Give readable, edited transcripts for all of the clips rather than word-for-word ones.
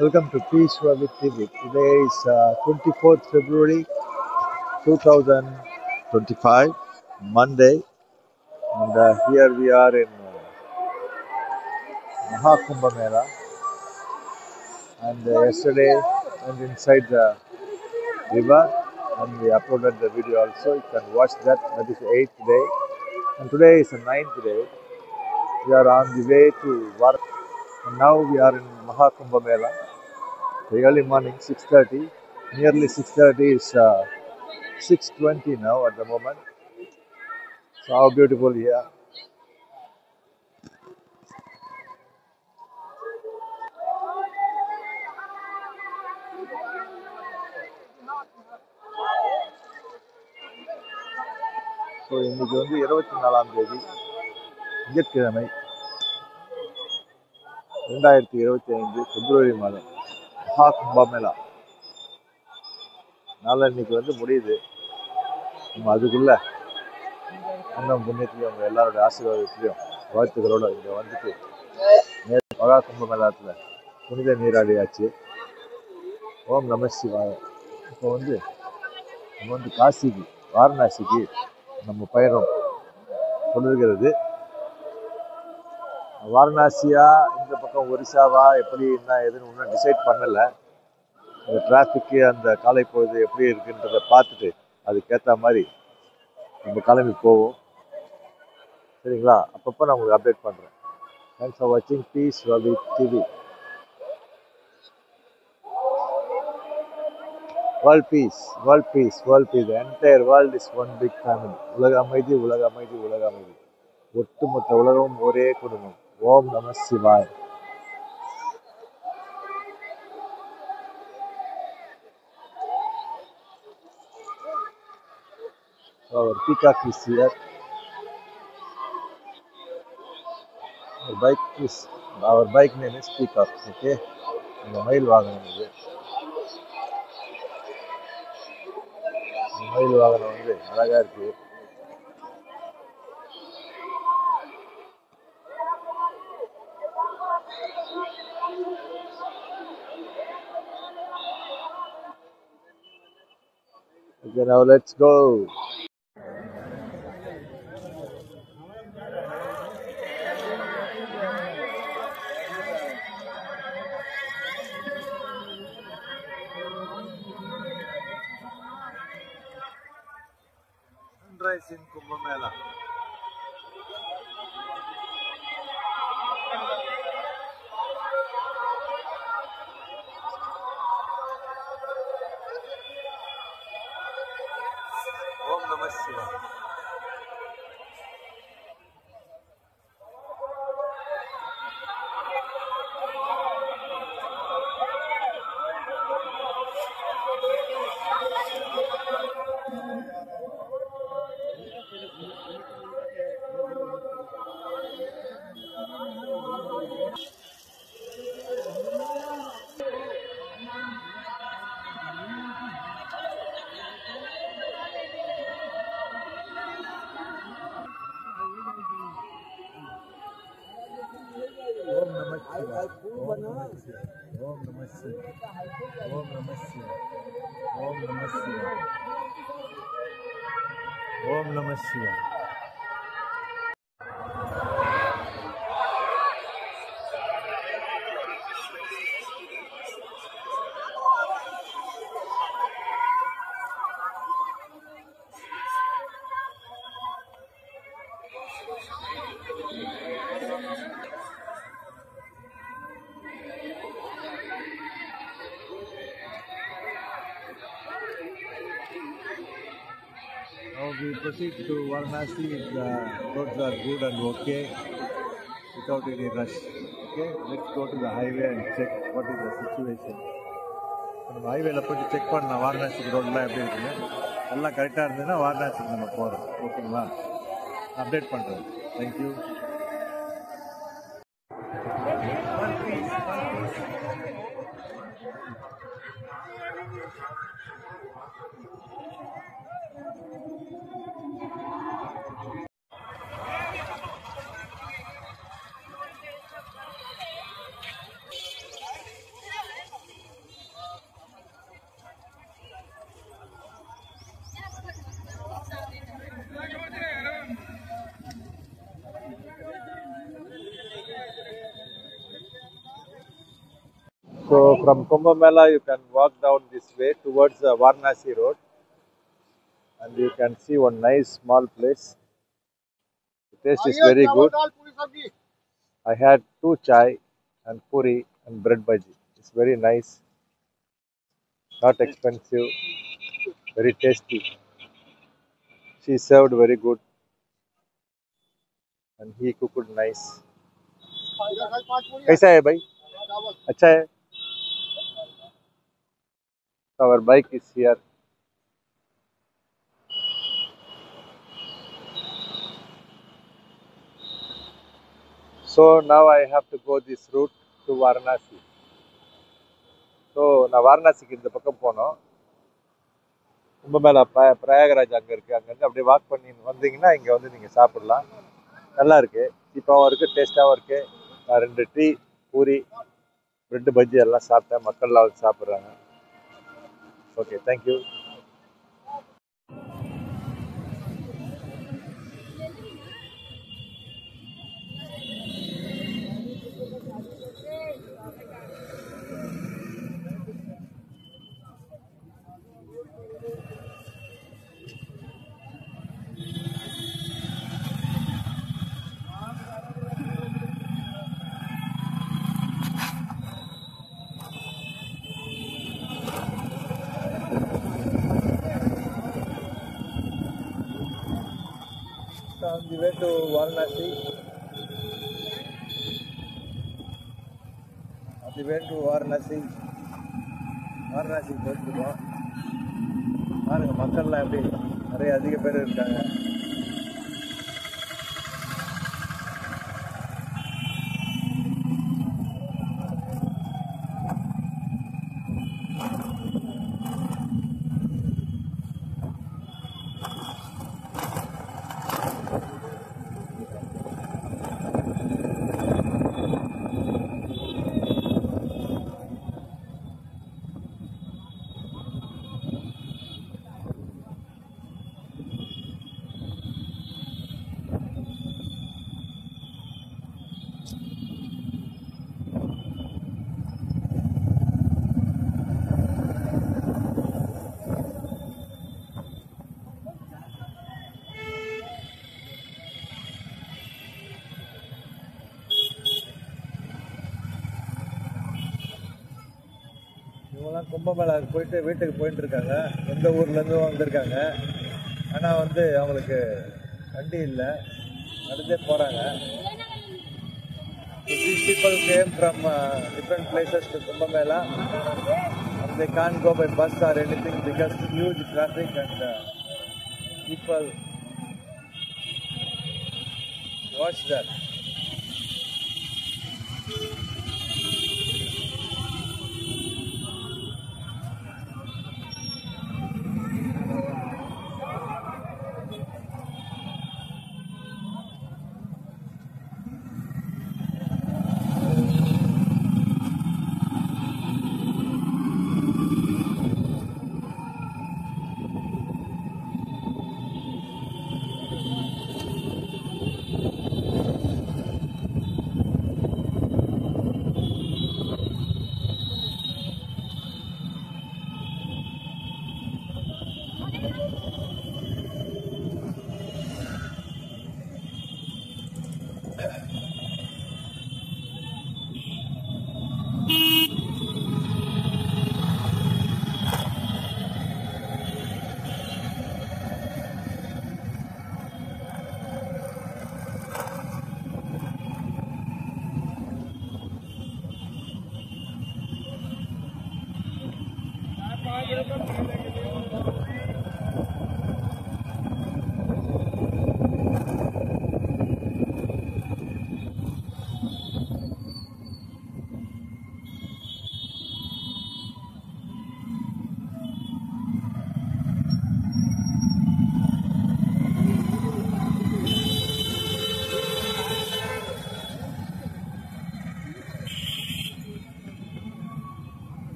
Welcome to Peace with TV. Today is 24th February 2025, Monday, and here we are in Mahakumbha Mela. And yesterday went inside the river and we uploaded the video also. You can watch that. That is the 8th day. And today is the 9th day. We are on the way to Var. And now we are in Mahakumbha Mela. The early morning, 6:30. Nearly 6:30 is 6:20 now at the moment. So how beautiful here. So இன்னைக்கு வந்து 24ஆம் தேதி திங்கட்கிழமை 2025 பிப்ரவரி மாதம் மஹா மேளா நாளன்னைக்கு வந்து முடியுது. நம்ம அதுக்குள்ள அண்ணன் புண்ணியத்திலையும் அவங்க எல்லாரோட ஆசீர்வாதத்திலையும் வாழ்த்துக்களோட இங்கே வந்துட்டு மகா கும்பமேளாத்தில் புனித நீராடியாச்சு. ஓம் நம சிவாய. இப்போ வந்து நம்ம வந்து காசிக்கு வாரணாசிக்கு நம்ம பயணம் தொடர்கிறது. வாரணாசியா இந்த பக்கம் ஒரிசாவா எப்படி என்ன எதுன்னு ஒன்றும் டிசைட் பண்ணலை. அந்த டிராஃபிக்கு அந்த காலை பொழுது எப்படி இருக்குன்றதை பார்த்துட்டு அதுக்கேற்ற மாதிரி நம்ம கிளம்பி போவோம். சரிங்களா? அப்பப்போ நான் உங்களுக்கு அப்டேட் பண்ணுறேன். தேங்க்ஸ் ஃபார் வாட்சிங் peace with TV. World peace, world peace, world peace. The entire world is one big family. உலக அமைதி, உலக அமைதி, உலக அமைதி. ஒட்டுமொத்த உலகமும் ஒரே குடும்பம். ஓம் நம சிவாய். Our peacock is here. Our bike name is Peacock. Okay. இந்த மயில் வாகனம் இது. மயில் வாகனம் வந்து அழகா இருக்கு. Okay, now let's go. Sunrise in Kumbh Mela. Om Namah Shivaya. Om Namah Shivaya. Om Namah Shivaya. Om Namah Shivaya. Om Namah Shivaya. Om Namah Shivaya. Om Namah Shivaya. Now we proceed to Varanasi. The roads are good and okay without any rush. Okay, let's go to the highway and check what is the situation. நம்ம ஹைவேல போயிட்டு check பண்ணலாம் வாரணாசிக்கு ரோடெலாம் எப்படி இருக்குன்னு. எல்லாம் கரெக்டாக இருந்ததுன்னா வாரணாசிக்கு நம்ம போகிறோம். ஓகேங்களா? அப்டேட் பண்ணுறேன். Thank you. So from Kumbh Mela, you can walk down this way towards the Varanasi road, and you can see one nice small place. The taste is very good. I had 2 chai and puri and bread bhaji. It's very nice, not expensive, very tasty. She served very good, and he cooked nice. कैसा है भाई? अच्छा है. Our bike is here. So now I have to go this route to Varanasi. So நான் வாரணாசிக்கு இந்த பக்கம் போனோம். கும்பமேளா பிரயாகராஜ் அங்கே இருக்குது. அங்கேருந்து அப்படியே வாக் பண்ணி வந்தீங்கன்னா இங்கே வந்து நீங்கள் சாப்பிடலாம். நல்லா இருக்குது, சீப்பாகவும் இருக்குது, டேஸ்ட்டாகவும் இருக்குது. நான் 2 டீ, பூரி, பிரெட்டு பஜ்ஜி எல்லாம் சாப்பிட்டேன். மக்கள்லாம் வந்து சாப்பிட்றாங்க. Okay, thank you. On the way to Varanasi. On the way to Varanasi. Varanasi போயிட்டுருக்கோம். பாருங்க மக்கள்லாம் எப்படி நிறைய அதிக பேர் இருக்காங்க. இவங்கெல்லாம் கும்பமேளாவுக்கு போயிட்டு வீட்டுக்கு போயிட்டு இருக்காங்க. எந்த ஊர்லேருந்தும் வந்திருக்காங்க. ஆனால் வந்து அவங்களுக்கு வண்டி இல்லை, நடந்தே போகிறாங்க. These people came from different places to Kumbh Mela, and they can't go by bus or anything because huge traffic and people. Watch that.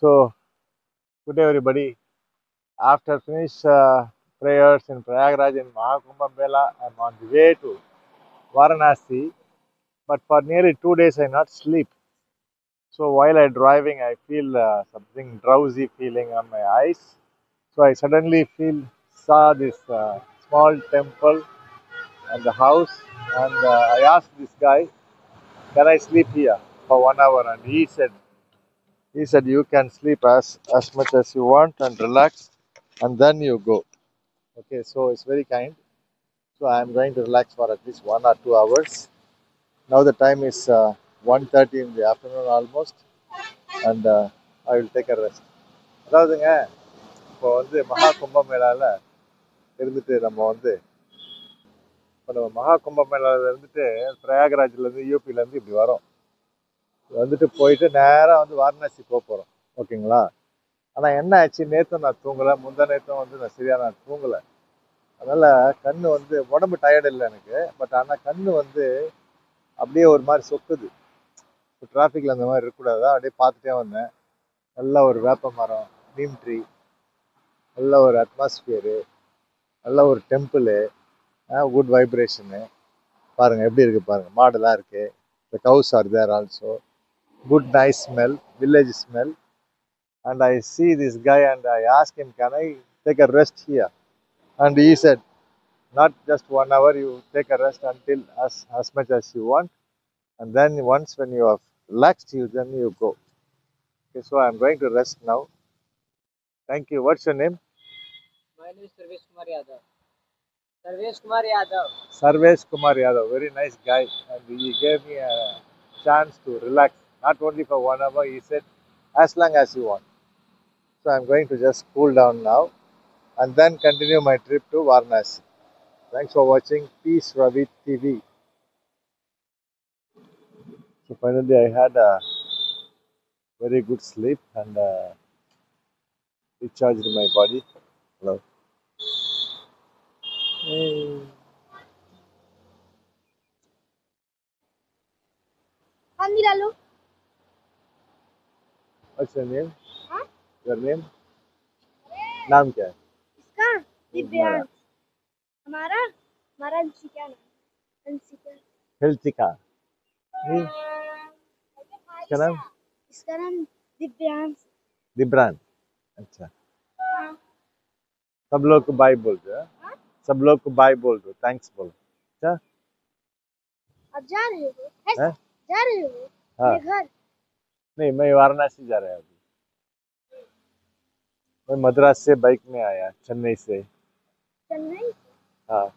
So, good day everybody. After finish prayers in Prayagraj in Mahakumbha Mela, I'm on the way to Varanasi. But for nearly 2 days, I not sleep. So while I driving, I feel something drowsy feeling on my eyes. So I suddenly saw this small temple and the house, and I asked this guy, "Can I sleep here for 1 hour?" And he said you can sleep as much as you want and relax, and then you go. Okay, so it's very kind. So I'm going to relax for at least 1 or 2 hours. Now the time is 1:30 in the afternoon almost, and I will take a rest. அதாவதுங்க, இப்போ வந்து மகா கும்பமேளால இருந்துட்டு நம்ம வந்து இப்போ நம்ம மகா கும்பமேளால இருந்துட்டு பிரயாகராஜ்லேருந்து யூபிலேருந்து இப்படி வரோம். வந்துட்டு போயிட்டு நேராக வந்து வாரணாசி போக போகிறோம். ஓகேங்களா? ஆனால் என்ன ஆச்சு, நேற்றும் நான் தூங்கலை, முந்தா நேற்றும் வந்து நான் சரியாக நான் தூங்கலை. அதனால் கண் வந்து உடம்பு டயர்டு இல்லை எனக்கு, பட் ஆனால் கண் வந்து அப்படியே ஒரு மாதிரி சொக்குது. இப்போ டிராஃபிக்கில் அந்த மாதிரி இருக்கக்கூடாது, அப்படியே பார்த்துட்டே வந்தேன். நல்ல ஒரு வேப்ப மரம், நீம் ட்ரீ, நல்ல ஒரு அட்மாஸ்பியரு, நல்ல ஒரு டெம்பிளு, குட் வைப்ரேஷனு. பாருங்கள் எப்படி இருக்குது பாருங்கள், மாடெல்லாம் இருக்குது. The cows are there also. Good nice smell, village smell. And I see this guy and I asked him, can I take a rest here? And he said, not just 1 hour, you take a rest until as much as you want. And then once when you have relaxed, then you go. Okay, so I'm going to rest now. Thank you. What's your name? My name is Sarvesh Kumar Yadav. Sarvesh Kumar Yadav. Sarvesh Kumar Yadav, very nice guy, and he gave me a chance to relax, not only for 1 hour, he said, as long as you want. So I'm going to just cool down now and then continue my trip to Varanasi. Thanks for watching Peace Ravi TV. So finally I had a very good sleep and recharged my body. Hello. Hey. What's your name? हाँ? Your name? नाम क्या है? इसका दिव्यांश। हमारा हमारा अंशिका नाम। Anshika. Heltika. इसका नाम? इसका नाम दिव्यांश। दिब्रान. अच्छा, सब लोग को बाय बोल दो. हाँ? सब लोग को बाय बोल दो, थैंक्स बोलो. अच्छा, अब जा रहे हो? हैं? जा रहे हो हाँ. मेरे घर? नहीं, मैं वाराणसी जा रहा है अभी. मैं मद्रास से बाइक में आया, चेन्नई से. चेन्नई? हाँ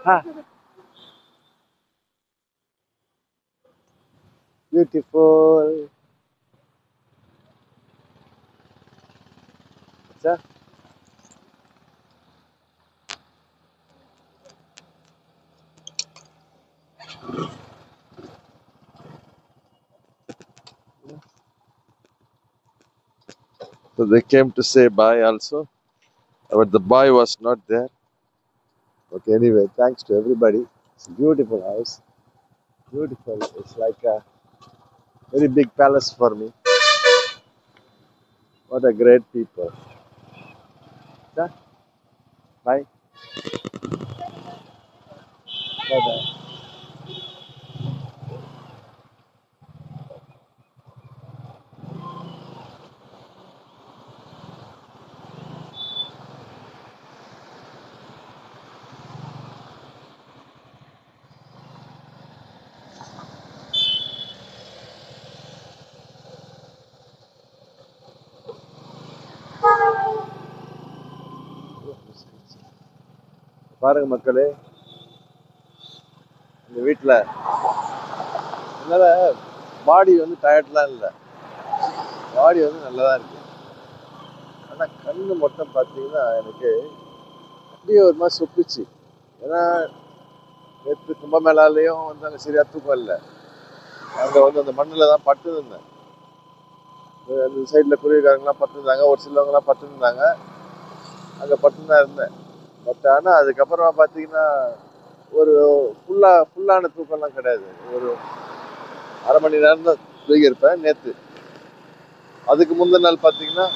हाँ. ब्यूटीफुल. अच्छा, so they came to say bye also, but the bye was not there. Okay, anyway, thanks to everybody. It's a beautiful house. Beautiful. It's like a very big palace for me. What a great people. Yeah? Bye. Bye bye. பாருங்க மக்களே, இந்த வீட்டில் என்னால் பாடி வந்து டயர்ட்லாம் இல்லை, பாடி வந்து நல்லா தான் இருக்கு. ஆனால் கண்ணு மட்டும் பார்த்தீங்கன்னா எனக்கு அப்படியே ஒரு மாதிரி சொப்பிச்சு. ஏன்னா நேற்று கும்பமேளாலையும் வந்து அங்கே சரியா தூக்கம் இல்லை. அங்கே வந்து அந்த மண்ணில் தான் படுத்துருந்தேன். அந்த சைடில் குருவிக்காரங்களாம் படுத்துருந்தாங்க, ஒரு சிலவங்கலாம் படுத்துருந்தாங்க, அங்கே படுத்துதான் இருந்தேன். பட் ஆனால் அதுக்கப்புறமா பார்த்தீங்கன்னா ஒரு ஃபுல்லான தூக்கம்லாம் கிடையாது. ஒரு அரை மணி நேரம் தான் தூங்கியிருப்பேன் நேற்று. அதுக்கு முந்தின நாள் பார்த்தீங்கன்னா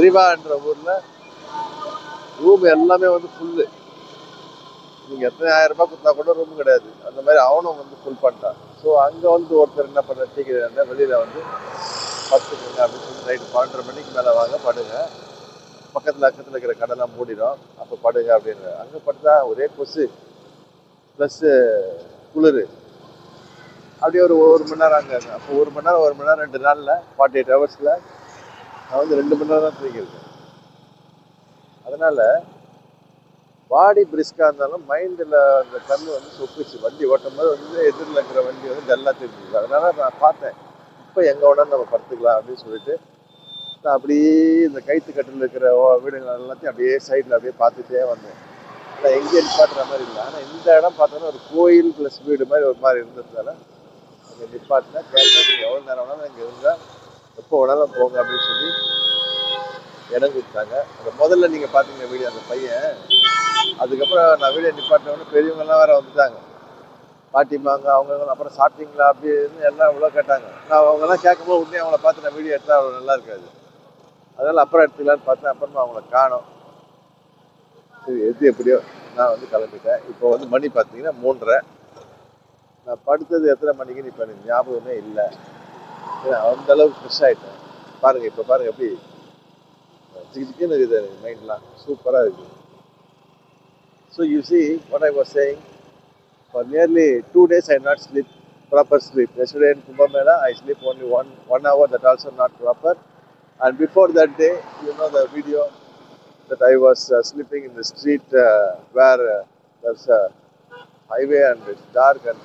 ரிவான்ற ஊரில் ரூம் எல்லாமே வந்து ஃபுல்லு. நீங்கள் எத்தனை 1000 ரூபாய் கொடுத்தா கூட ரூம் கிடையாது. அந்த மாதிரி அவனும் வந்து ஃபுல் பண்ணிட்டான். ஸோ அங்கே வந்து ஒருத்தர் என்ன பண்ண டீக்கிறேன், வெளியில் வந்து படுத்துக்குங்க அப்படின்னு சொல்லி நைட்டு 12:30 மணிக்கு மேலே வாங்க படுங்க, பக்கத்தில் அக்கத்தில் இருக்கிற கடைலாம் மூடிடும், அப்போ படுங்க அப்படின்னு. அங்கே படுத்தா ஒரே கொசு ப்ளஸ்ஸு குளிர். அப்படியே ஒரு மணி நேரம் அங்கே. அப்போ ஒரு மணி நேரம் 2 நாளில் 48 ஹவர்ஸில் நான் வந்து 2 மணி நேரம் தான் தூங்கியிருக்கேன். அதனால் பாடி பிரிஸ்காக இருந்தாலும் மைண்டில் அந்த கண் வந்து சொப்பிச்சு. வண்டி ஓட்டும் போது வந்து எதிரில் இருக்கிற வண்டி வந்து டல்லாக தெரிஞ்சுது. அதனால் நான் பார்த்தேன், இப்போ எங்கே வேணாலும் நம்ம படுத்துக்கலாம் அப்படின்னு சொல்லிட்டு நான் அப்படியே இந்த கைத்து கட்டில் இருக்கிற வீடுகள் எல்லாத்தையும் அப்படியே சைடில் அப்படியே பார்த்துட்டே வந்தேன். நான் எங்கேயும் நிப்பாட்டுற மாதிரி இல்லை. ஆனால் இந்த இடம் பார்த்தோன்னா ஒரு கோயில் ப்ளஸ் வீடு மாதிரி ஒரு மாதிரி இருந்ததுனால அங்கே நிப்பாட்டினேன். கேட்டேன், நீங்கள் எவ்வளோ நேரம் வேணாலும் இங்கே இருந்தால் எப்போ வேணாலும் போங்க அப்படின்னு சொல்லி இடம் கொடுத்தாங்க. அந்த முதல்ல நீங்கள் பார்த்தீங்க வீடியோ, அந்த பையன். அதுக்கப்புறம் நான் வீடியோ நிப்பாட்டினோடனே பெரியவங்கெல்லாம் வேறு வந்துட்டாங்க, பாட்டிமாங்க அவங்க. அப்புறம் சாப்பிட்டீங்களா அப்படின்னு எல்லாம் இவ்வளோ கேட்டாங்க. நான் அவங்கெல்லாம் கேட்கும்போது உடனே அவங்கள பார்த்து நான் வீடியோ எடுத்தால் அவ்வளோ நல்லா இருக்காது. அதனால் அப்புறம் எடுத்துக்கலான்னு பார்த்தேன். அப்புறமா அவங்கள காணோம். சரி, எது எப்படியோ நான் வந்து கிளம்பிட்டேன். இப்போ வந்து மணி பார்த்தீங்கன்னா 3:30. நான் படுத்தது எத்தனை மணிக்குன்னு இப்போ எனக்கு ஞாபகமே இல்லை. அந்த அளவுக்கு ஃப்ரெஷ் ஆகிட்டேன். பாருங்கள், இப்போ பாருங்கள் எப்படி சிக்கின்னு இருக்குது எனக்கு, மைண்ட்லாம் சூப்பராக இருக்குது. So you see what I was saying, for nearly 2 days I not sleep, proper sleep. Yesterday in Kumbh Mela I sleep only one hour, that also not proper. And before that day, you know the video that I was sleeping in the street where there's a highway and it's dark, and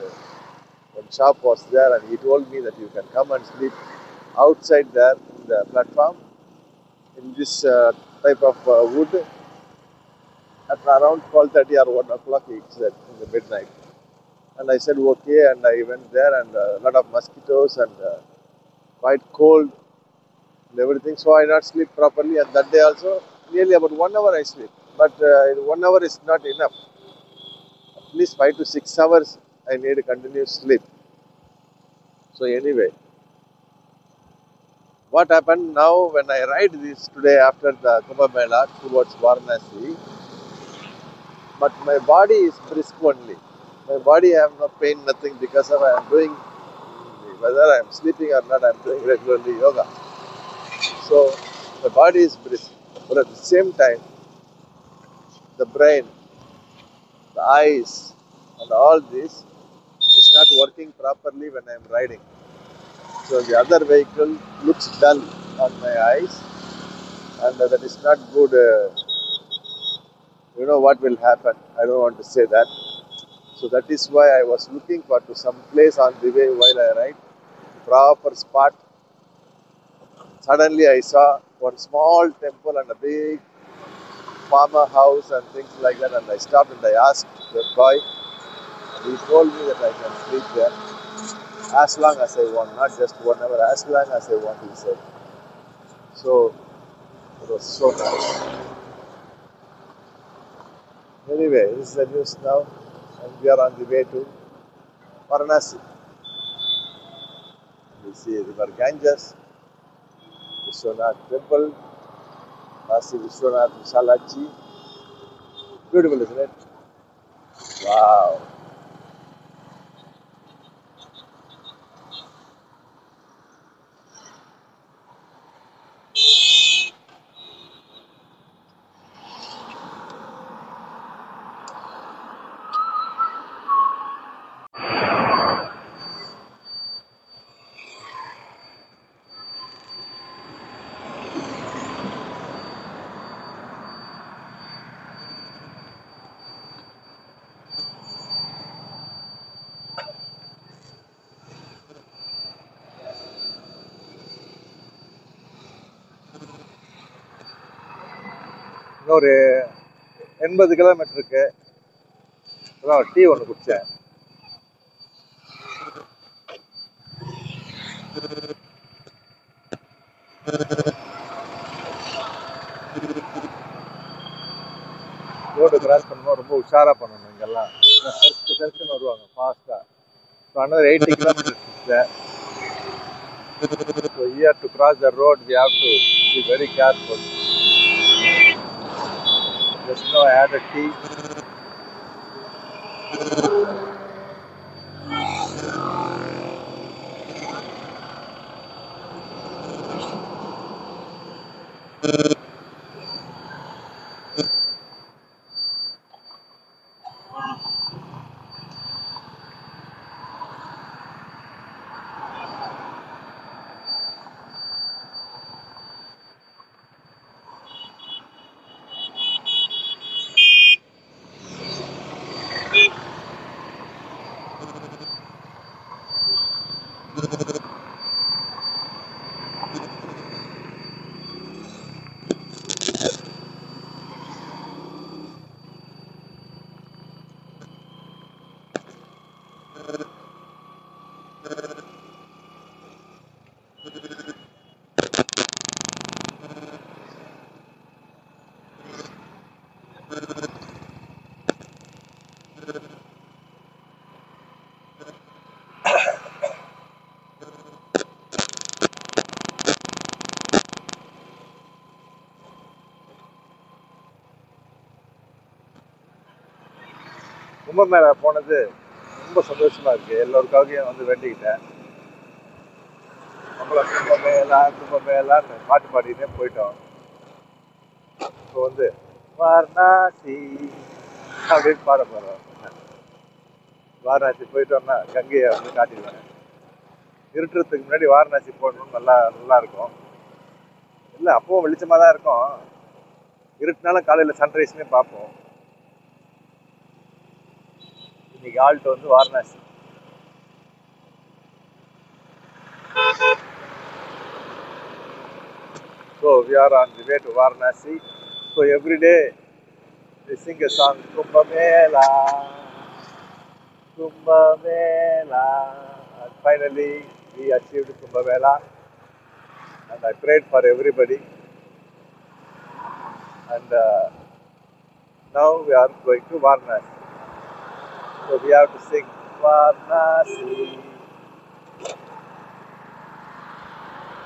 one shop was there, and he told me that you can come and sleep outside there in the platform in this type of wood at around 12:30 or 1 o'clock, he said, in the midnight. And I said okay, and I went there, and a lot of mosquitoes and quite cold and everything, so I not sleep properly. And that day also nearly about 1 hour I sleep, but 1 hour is not enough. At least 5 to 6 hours I need a continuous sleep. So anyway, what happened now when I ride this today after the Kumbh Mela towards Varanasi, but my body is brisk only. My body I have no pain, nothing, because of I am doing, whether I am sleeping or not, I am doing regularly yoga. So my body is brisk, but at the same time, the brain, the eyes, and all this is not working properly when I am riding. So the other vehicle looks dull on my eyes, and that is not good. You know what will happen. I don't want to say that. So that is why I was looking for to some place on the way while I ride, proper spot. Suddenly I saw one small temple and a big farmer house and things like that, and I stopped and I asked the boy, and he told me that I can sleep there as long as I want, not just 1 hour, as long as I want, he said. So it was so nice. Anyway, this is the news now, and we are on the way to Varanasi. We see River Ganges, Vishwanath Temple, Kasi Vishwanath Vishalachi. Beautiful, isn't it? Wow. இன்னொரு 80 கிலோமீட்டருக்கு tea ஒன்று குடித்தேன். Road cross பண்ணணும், ரொம்ப உஷாராக பண்ணணும். இங்கெல்லாம் சர்க்குன்னு வருவாங்க ஃபாஸ்ட்டாக. So another 80 kilometers is there. So here to cross the road we have to be very careful. Just now I had a tea. Kumbh Mela போனது ரொம்ப சந்தோஷமா இருக்கு. எல்லோருக்காகவும் வந்து வேண்டிக்கிட்டேன். நம்மள கும்பமேளான்னு பாட்டு பாடினே போயிட்டோம். இப்போ வந்து வாரணாசி அப்படின்னு பாட போறோம். வாரணாசி போயிட்டோம்னா கங்கையை வந்து காட்டிடுவேன். இருட்டுறதுக்கு முன்னாடி வாரணாசி போடணும், நல்லா இருக்கும். இல்லை அப்பவும் வெளிச்சமாக தான் இருக்கும். இருட்டுனாலும் காலையில் சன்ரைஸ்லேயும் பார்ப்போம். இன்னைக்கு ஆல்ட்டு வந்து Varanasi. So we are on the way to Varanasi. So every day we sing a song, Kumbh Mela, Kumbh Mela. And finally we achieved Kumbh Mela. And I prayed for everybody. And now we are going to Varanasi. So we have to sing Varanasi.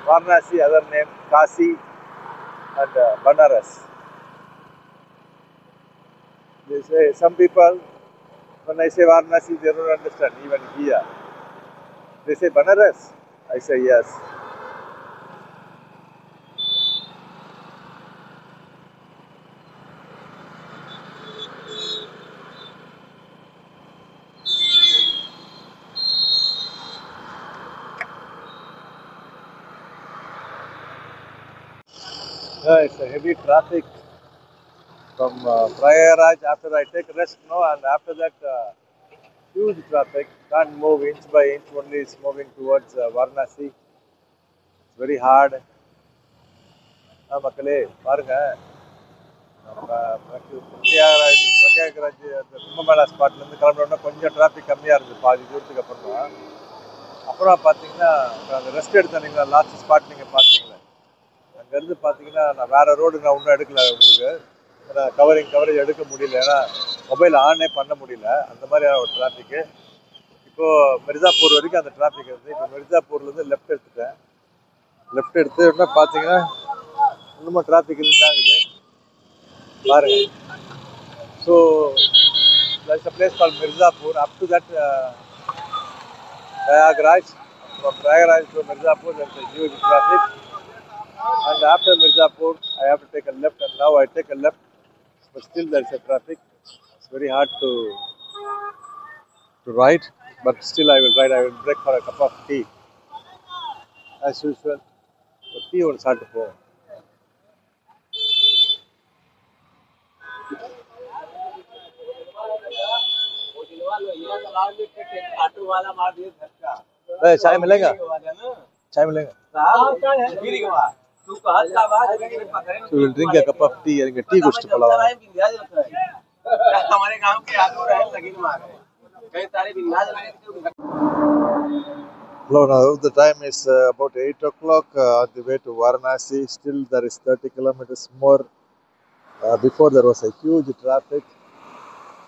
Varanasi, other name Kasi and Banaras. They say, some people, when I say Varanasi, they don't understand, even here. They say Banaras. I say yes. It's a heavy traffic from Prayagraj. After I take rest now, and after that huge traffic. Can't move inch by inch. Only is moving towards Varanasi. It's very hard. மக்களே பாருங்க, நம்ம பிரயாகராஜ் அந்த கும்பமேளா ஸ்பாட்லேருந்து கிளம்புறோம்னா கொஞ்சம் traffic கம்மியாக இருந்தது பாதி தூரத்துக்கு அப்புறம் தான். அப்புறம் பார்த்தீங்கன்னா அந்த ரெஸ்ட் எடுத்தீங்களா லாஸ்ட் ஸ்பாட் நீங்கள் பார்த்தீங்களா, அங்கேருந்து பார்த்தீங்கன்னா நான் வேறு ரோடு நான் ஒன்றும் எடுக்கல உங்களுக்கு. ஏன்னா கவரேஜ் எடுக்க முடியல, ஏன்னா மொபைல் ஆனே பண்ண முடியல, அந்த மாதிரியான ஒரு டிராஃபிக்கு. இப்போது மிர்சாப்பூர் வரைக்கும் அந்த டிராஃபிக் இருக்குது. இப்போ மிர்சாப்பூர்லேருந்து லெஃப்ட் எடுத்துட்டேன். லெஃப்ட் எடுத்து பார்த்தீங்கன்னா இன்னும் டிராஃபிக் இருந்தாங்குது பாருங்க. So there's a place called Mirzapur. Up to that Prayagraj. From Prayagraj to Mirzapur there's a huge traffic. And after Mirzapur I have to take a left, and now I take a left, but still there's a traffic. It's very hard to ride, but still I will ride. I will break for a cup of tea as usual. So tea will start to pour. चाय मिलेगा? चाय मिलेगा? So we'll drink a cup of tea. எனக்கு tea குடிச்சிட்டு போலாம். हमारे गांव के आलू रहे लगी मार कई सारे बिंदास लगे. Hello, now the time is about 8 o'clock on the way to Varanasi. Still there is 30 kilometers more. Before there was a huge traffic,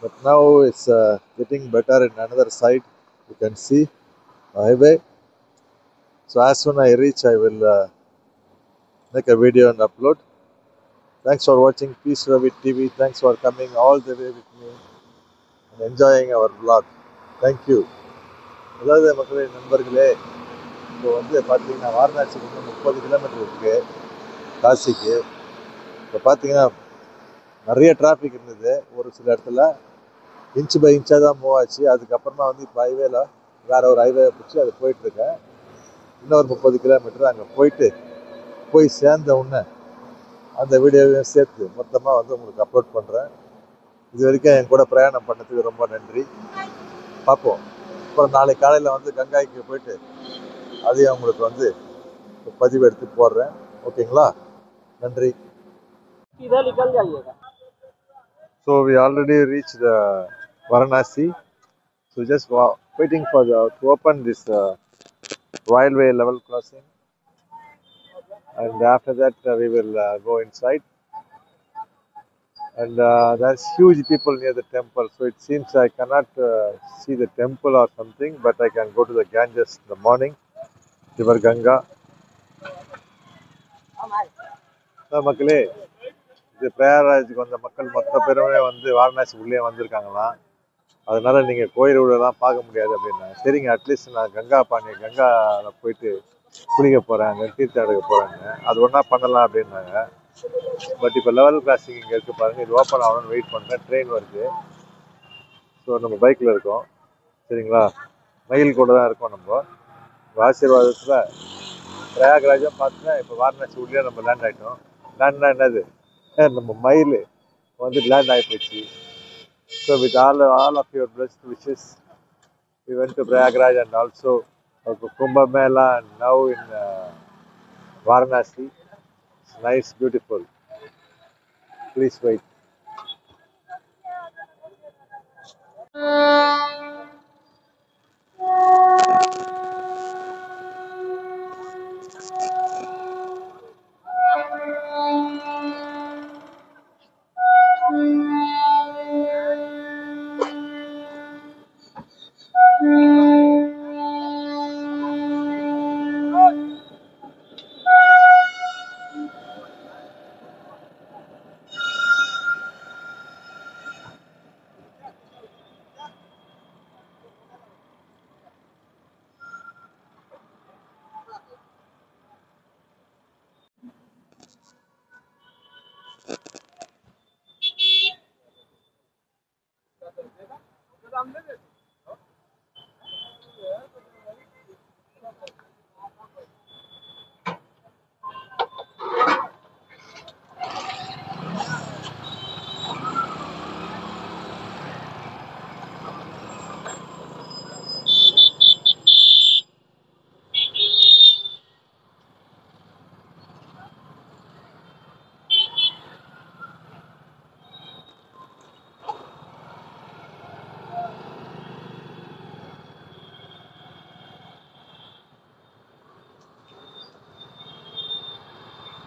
but now it's getting better in another side. You can see the highway. So as soon as I reach, I will make a video and upload. Thanks for watching Peace Ravi TV. Thanks for coming all the way with me and enjoying our vlog. Thank you. அதாவது மக்களே நண்பர்களே, இப்போ வந்து பார்த்தீங்கன்னா வாரணாசிக்கு வந்து 30 kilometre இருக்குது காசிக்கு. இப்போ பார்த்தீங்கன்னா நிறைய டிராஃபிக் இருந்தது. ஒரு சில இடத்துல இன்ச்சு பை இன்ச்சாக தான் மூவ் ஆச்சு. அதுக்கப்புறமா வந்து இப்போ ஹைவேல வேறு ஒரு ஹைவே பிடிச்சி அது போயிட்டுருக்கேன். இன்னொரு 30 கிலோமீட்டர் அங்கே போய் சேர்ந்த உடனே அந்த வீடியோவையும் சேர்த்து மொத்தமாக வந்து உங்களுக்கு அப்லோட் பண்ணுறேன். இது வரைக்கும் என் கூட பிரயாணம் பண்ணதுக்கு ரொம்ப நன்றி. பார்ப்போம். அப்புறம் நாளைக்கு காலையில் வந்து கங்காய்க்கு போயிட்டு அதையும் உங்களுக்கு வந்து பதிவு எடுத்து போடுறேன். ஓகேங்களா? நன்றி. So we already reached Varanasi. So just waiting for to open this railway level crossing, and after that we will go inside. And there's huge people near the temple, so it seems I cannot see the temple or something, but I can go to the Ganges in the morning, River Ganga. மக்களே, இது பிரயாகராஜுக்கு வந்த மக்கள் மொத்த பேருமே வந்து வாரணாசி உள்ளே வந்திருக்காங்களாம். அதனால நீங்கள் கோயில் உள்ளலாம் பார்க்க முடியாது அப்படின்னாங்க. சரிங்க, அட்லீஸ்ட் நான் கங்காவில் போயிட்டு குளிக்க போகிறேன், அங்கே தீர்த்தம் எடுக்க போகிறேங்க, அது ஒன்றா பண்ணலாம் அப்படின்னாங்க. பட் இப்போ லெவல் கிராசிங் இங்கே இருக்குது பாருங்கள், இது ஓப்பன் ஆகணும்னு வெயிட் பண்ணுறேன். ட்ரெயின் வருது. ஸோ நம்ம பைக்கில் இருக்கோம். சரிங்களா? மயில் கூட தான் இருக்கோம். நம்ம ஆசீர்வாதத்தில் பிரயாகராஜாக பார்த்துன்னா இப்போ வாரணாசி உள்ளே நம்ம லேண்ட் ஆகிட்டோம். லேண்ட்னா என்னது, நம்ம மயில் வந்து லேண்ட் ஆகி போச்சு. So with all of your blessed wishes, we went to Prayagraj and also Kumbh Mela, and now in Varanasi. It's nice, beautiful. Please wait.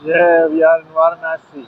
Yeah, we are in Varanasi.